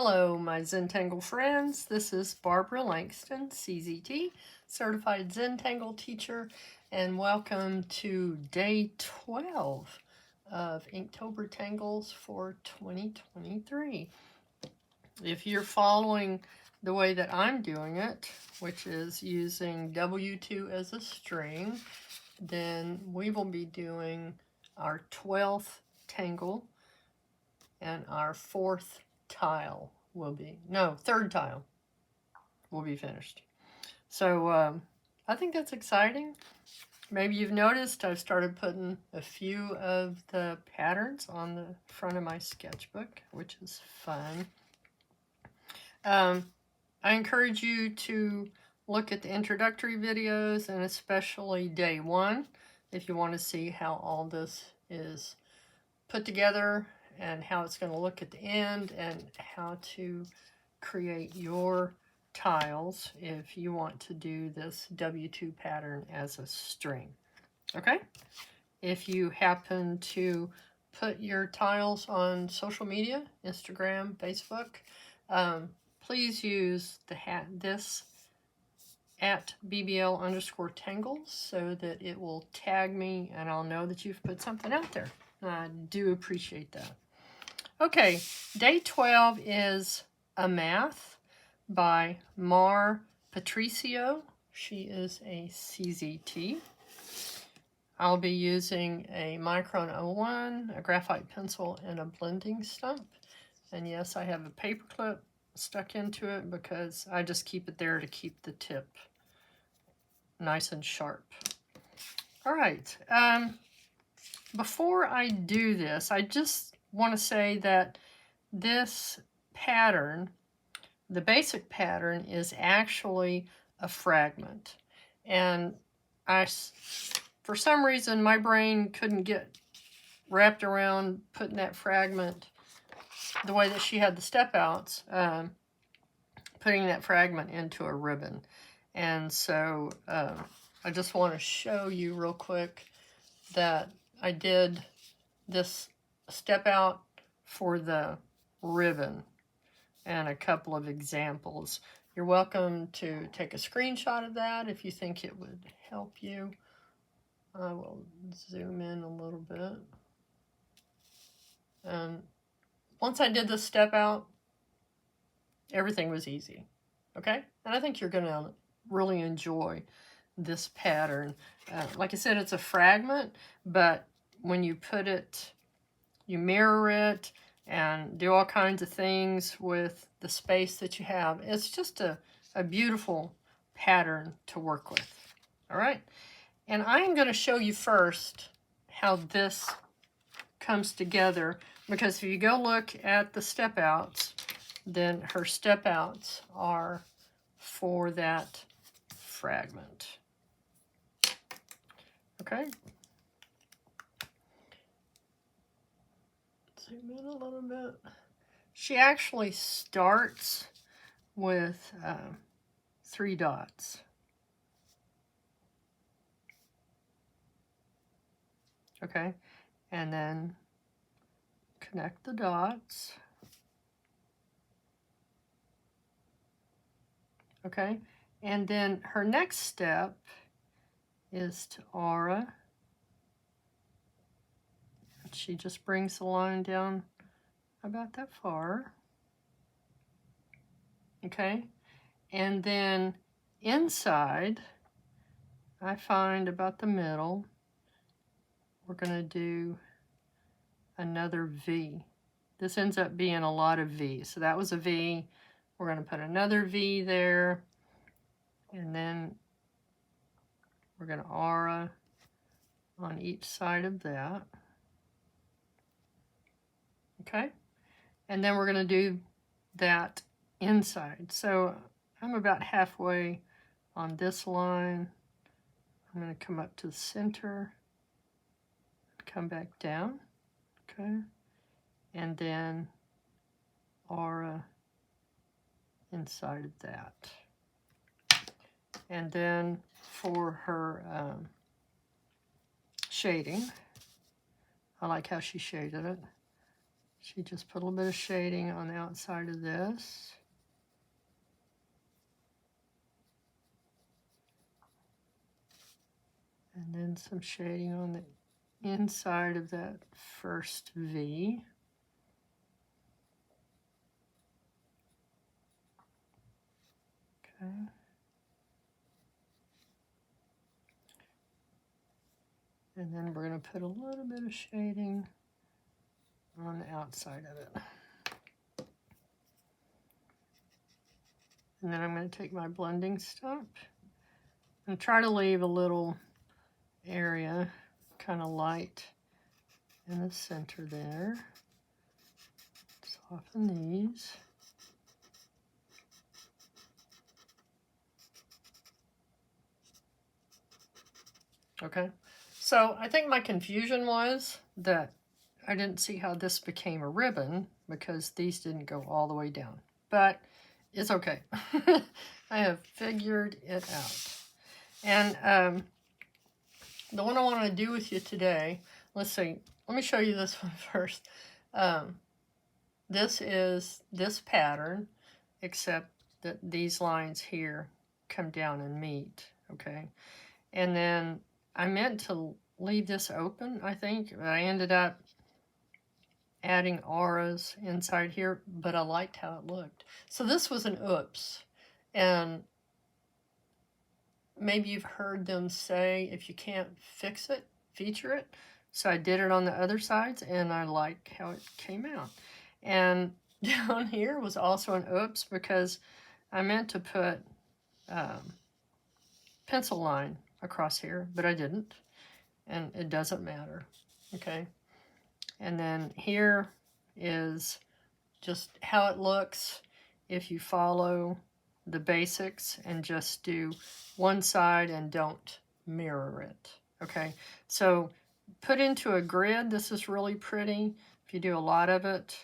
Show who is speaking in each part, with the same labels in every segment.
Speaker 1: Hello, my Zentangle friends. This is Barbara Langston, CZT, Certified Zentangle Teacher, and welcome to day 12 of Inktober Tangles for 2023. If you're following the way that I'm doing it, which is using W2 as a string, then we will be doing our 12th tangle and our third tile will be finished. So I think that's exciting. Maybe you've noticed I've started putting a few of the patterns on the front of my sketchbook, which is fun. I encourage you to look at the introductory videos, and especially day 1 if you want to see how all this is put together and how it's going to look at the end, and how to create your tiles if you want to do this W2 pattern as a string. Okay? If you happen to put your tiles on social media, Instagram, Facebook, please use this at @BBL_tangles so that it will tag me and I'll know that you've put something out there. I do appreciate that. Okay, day 12 is Amath by Mar Patricio. She is a CZT. I'll be using a Micron 01, a graphite pencil, and a blending stump. And yes, I have a paper clip stuck into it because I just keep it there to keep the tip nice and sharp. All right, before I do this, I just want to say that this pattern, the basic pattern, is actually a fragment. And for some reason, my brain couldn't get wrapped around putting that fragment the way that she had the step outs, putting that fragment into a ribbon. And so I just want to show you real quick that I did this step out for the ribbon and a couple of examples. You're welcome to take a screenshot of that if you think it would help you. I will zoom in a little bit. And once I did the step out, everything was easy. Okay? And I think you're going to really enjoy this pattern. Like I said, it's a fragment, but when you put it, you mirror it and do all kinds of things with the space that you have. It's just a beautiful pattern to work with. All right? And I am going to show you first how this comes together, because if you go look at the step outs, then her step outs are for that fragment. Okay? Zoom in a little bit. She actually starts with 3 dots. Okay? And then connect the dots. Okay? And then her next step is to aura. She just brings the line down about that far. Okay? And then inside, I find about the middle, we're going to do another V. This ends up being a lot of V. So that was a V. We're going to put another V there. And then we're going to aura on each side of that. Okay? And then we're going to do that inside. So I'm about halfway on this line. I'm going to come up to the center, come back down. Okay? And then aura inside of that. And then for her shading, I like how she shaded it. She just put a little bit of shading on the outside of this. And then some shading on the inside of that first V. Okay. And then we're going to put a little bit of shading on the outside of it. And then I'm going to take my blending stump and try to leave a little area, kind of light in the center there. Soften these. Okay, so I think my confusion was that I didn't see how this became a ribbon because these didn't go all the way down, but it's okay. I have figured it out. And the one I want to do with you today, let's see, let me show you this one first. This is this pattern, except that these lines here come down and meet, okay? And then I meant to leave this open, I think, but I ended up adding auras inside here, but I liked how it looked. So this was an oops, and maybe you've heard them say, if you can't fix it, feature it. So I did it on the other sides, and I like how it came out. And down here was also an oops, because I meant to put pencil line across here, but I didn't, and it doesn't matter, okay? And then here is just how it looks if you follow the basics and just do one side and don't mirror it, okay? So put into a grid, this is really pretty if you do a lot of it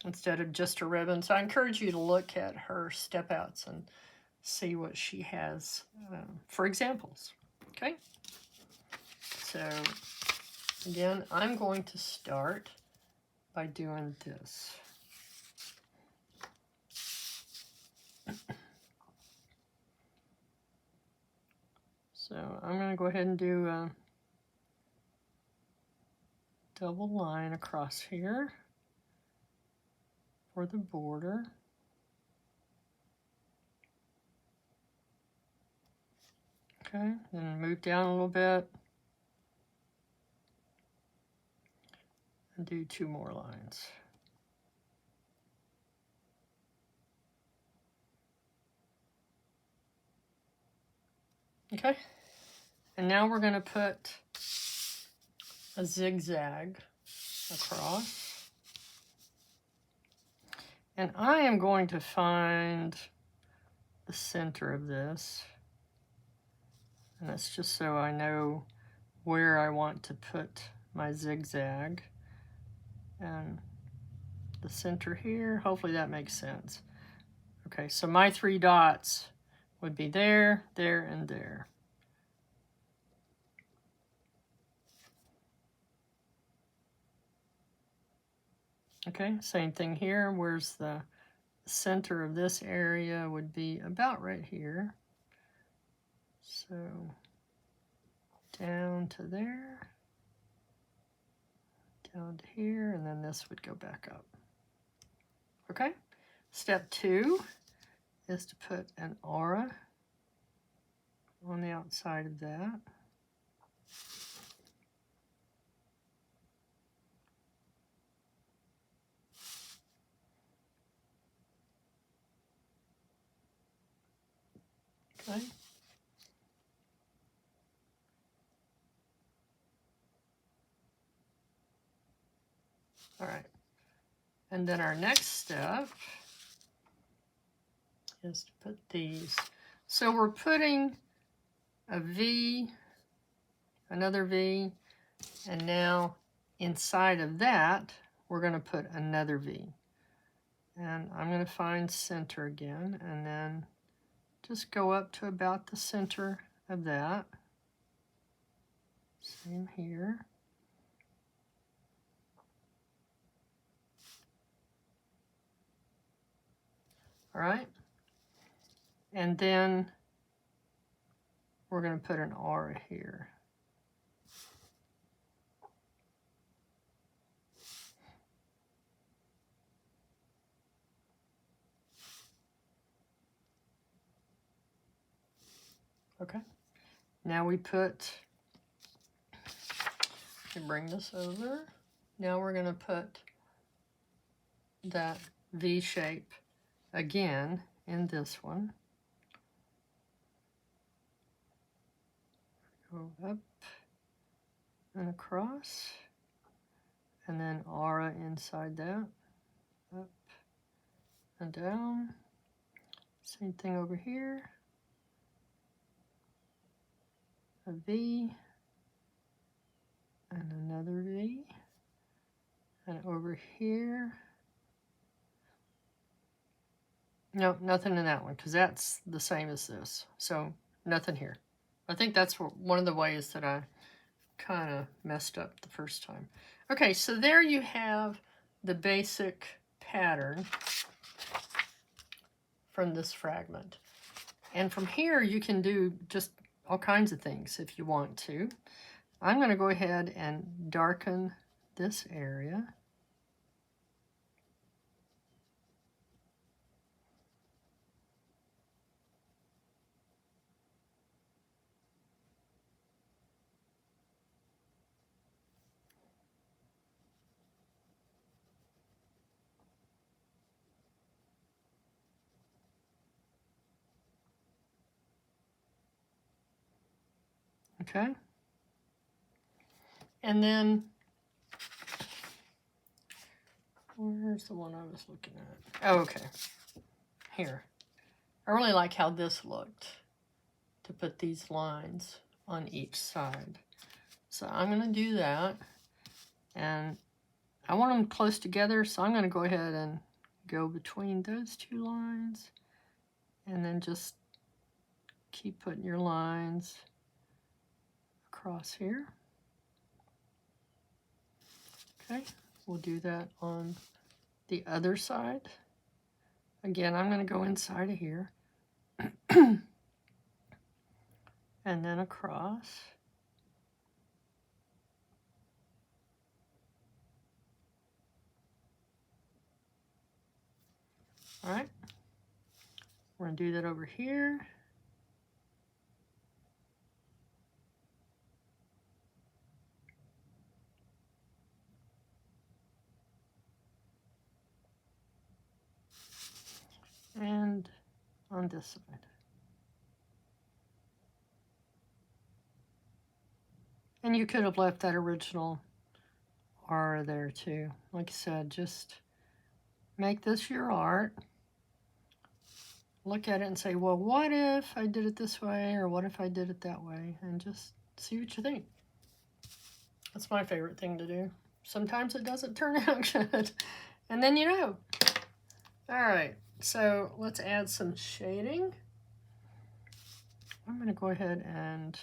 Speaker 1: instead of just a ribbon. So I encourage you to look at her step outs and see what she has for examples, okay? So again, I'm going to start by doing this. So I'm going to go ahead and do a double line across here for the border. Okay, then move down a little bit and do 2 more lines. Okay, and now we're going to put a zigzag across. And I am going to find the center of this. And that's just so I know where I want to put my zigzag. And the center here, hopefully that makes sense. Okay, so my 3 dots would be there, there, and there. Okay, same thing here. Where's the center of this area would be about right here. So down to there, down to here, and then this would go back up. Okay, step 2 is to put an aura on the outside of that. Okay. All right. And then our next step is to put these. So we're putting a V, another V, and now inside of that, we're going to put another V. And I'm going to find center again, and then just go up to about the center of that. Same here. All right. And then we're going to put an aura here. Okay. Now we put, bring this over. Now we're going to put that V shape again in this one. Go up and across, and then aura inside that, up and down. Same thing over here. A V, and another V, and over here. No, nothing in that one, because that's the same as this. So nothing here. I think that's one of the ways that I kind of messed up the first time. Okay, so there you have the basic pattern from this fragment. And from here you can do just all kinds of things if you want to. I'm going to go ahead and darken this area. Okay. And then, where's the one I was looking at? Oh, okay. Here. I really like how this looked, to put these lines on each side. So I'm going to do that. And I want them close together, so I'm going to go ahead and go between those two lines. And then just keep putting your lines across here. Okay, we'll do that on the other side. Again, I'm going to go inside of here. And then across. All right. We're going to do that over here. And on this side. And you could have left that original aura there too. Like I said, just make this your art. Look at it and say, well, what if I did it this way, or what if I did it that way? And just see what you think. That's my favorite thing to do. Sometimes it doesn't turn out good. And then you know. All right, so let's add some shading. I'm going to go ahead and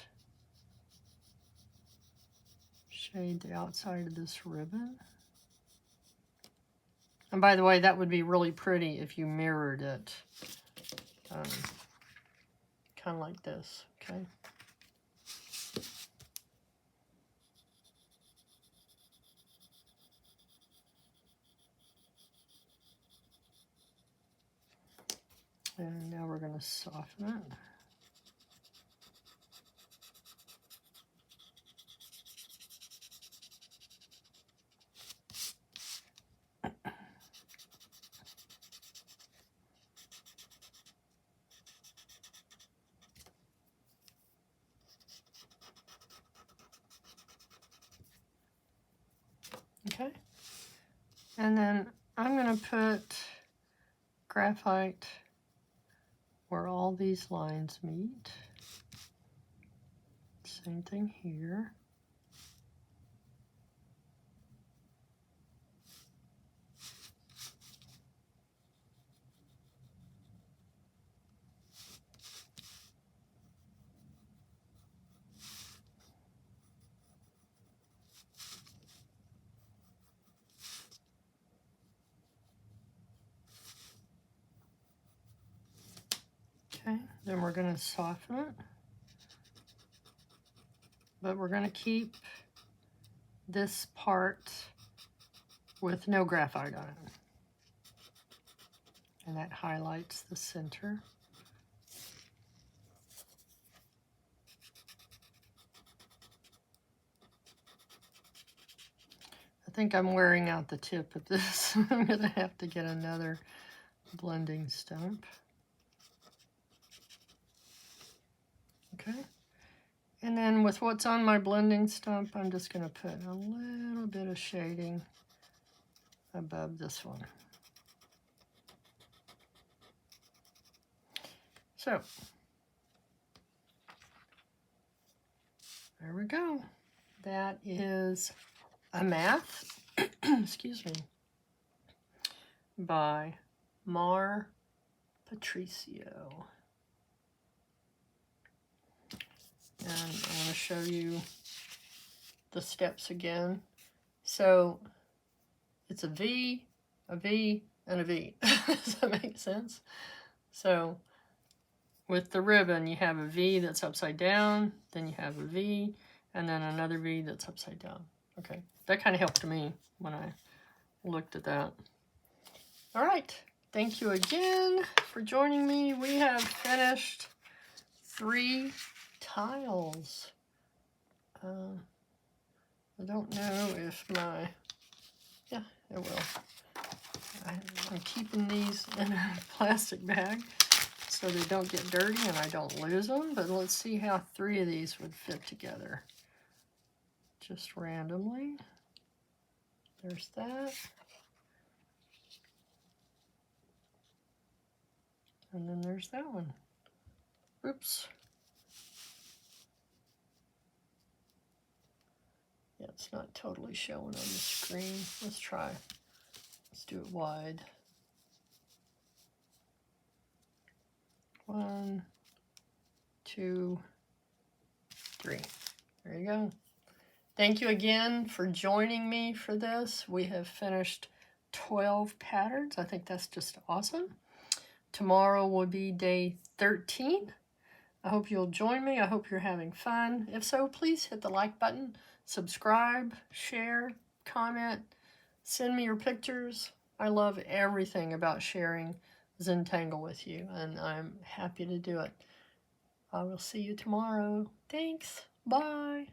Speaker 1: shade the outside of this ribbon. And by the way, that would be really pretty if you mirrored it. Kind of like this, okay? And now we're going to soften it. Okay, and then I'm going to put graphite where all these lines meet. Same thing here. Then we're going to soften it. But we're going to keep this part with no graphite on it. And that highlights the center. I think I'm wearing out the tip of this. I'm going to have to get another blending stump. Okay. And then with what's on my blending stump, I'm just going to put a little bit of shading above this one. So, there we go. That is Amath, excuse me, by Mar Patricio. And I want to show you the steps again. So it's a V, and a V. Does that make sense? So with the ribbon, you have a V that's upside down, then you have a V, and then another V that's upside down. Okay, that kind of helped me when I looked at that. All right, thank you again for joining me. We have finished 3 tiles. I don't know if my, yeah, it will. I'm keeping these in a plastic bag so they don't get dirty and I don't lose them, but let's see how 3 of these would fit together. Just randomly. There's that. And then there's that one. Oops. Yeah, it's not totally showing on the screen. Let's try. Let's do it wide. 1, 2, 3. There you go. Thank you again for joining me for this. We have finished 12 patterns. I think that's just awesome. Tomorrow will be day 13. I hope you'll join me. I hope you're having fun. If so, please hit the like button, subscribe, share, comment, send me your pictures. I love everything about sharing Zentangle with you, and I'm happy to do it. I will see you tomorrow. Thanks. Bye.